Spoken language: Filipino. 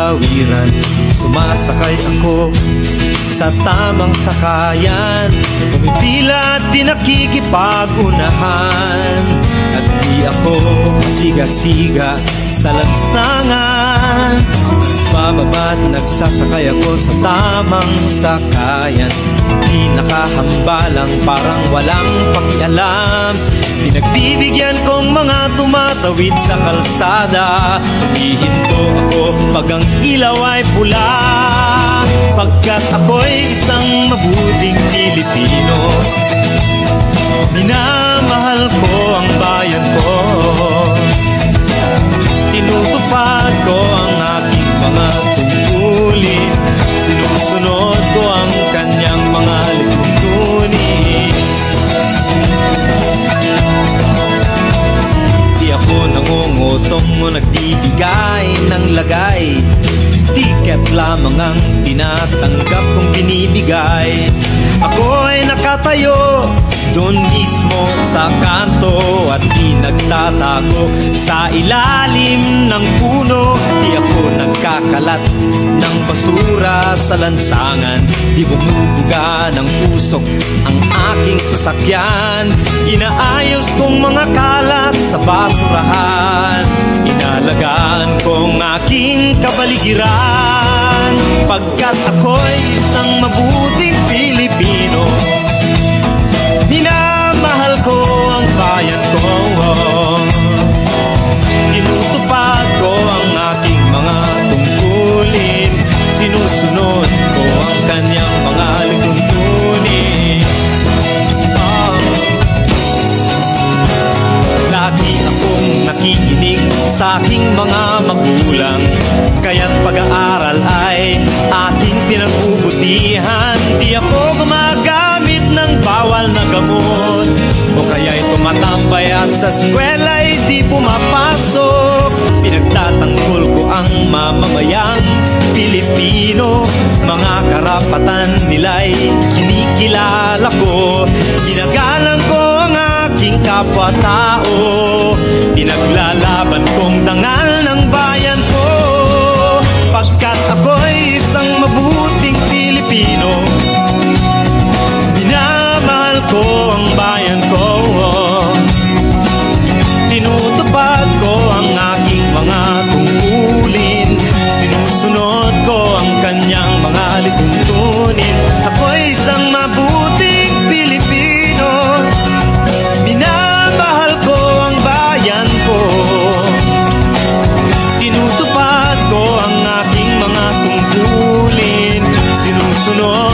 tawiran, sumasakay ako sa tamang sakayan. Pumipila at di nakikipag-unahan, at di ako masiga-siga sa lansangan. Bababa't nagsasakay ako sa tamang sakayan, di nakahambalang parang walang pakialam. Pinagbibigyan kong mga tumatawid sa kalsada, humihinto ako pag ang ilaw ay pula, pagkat ako'y isang mabuting Pilipino. Minamahal ko ang bayan ko, tinutupad ko ang aking mga tungkulin, sinusunod ko ang kanyang mga lituntunin. Di ako nangungutong o nagbibigay ng lagay, tiket lamang ang tinatanggap kong binibigay. Ako ay nakatayo doon mismo sa kanto at di nagtatago sa ilalim ng puno. Di ako nagkakalat ng basura sa lansangan, di bumubuga ng usok ang aking sasakyan. Inaayos kong mga kalat sa basurahan, inalagaan kong aking kapaligiran, pagkat ako'y isang mabuting Pilipino. Minamahal ko ang bayan ko, tinutupad ko ang aking mga tungkulin, sinusunod ko ang kanyang mga lituntunin. Lagi akong nakikinig sa aking mga magulang, kaya't pag-aaral ay aking pinagbubutihan. Di ako gumagamit ng bawal na gamot, o kaya'y tumatambay at sa eskwela'y di pumapasok. Pinagtatanggol ko ang mamamayang Pilipino, mga karapatan nila'y kinikilala ko. Ginagalang ko ang aking kapwa-tao, pinaglalaban kong dangal ng bayan ko, pagkat ako'y isang mabuting Pilipino. Minamahal ko ang bayan ko, tinutupad ko ang aking mga tungkulin, sinusunod ko ang kanyang mga lituntunin. Ako'y isang mabuting Pilipino, minamahal ko ang bayan ko, tinutupad ko ang aking mga tungkulin, sinusunod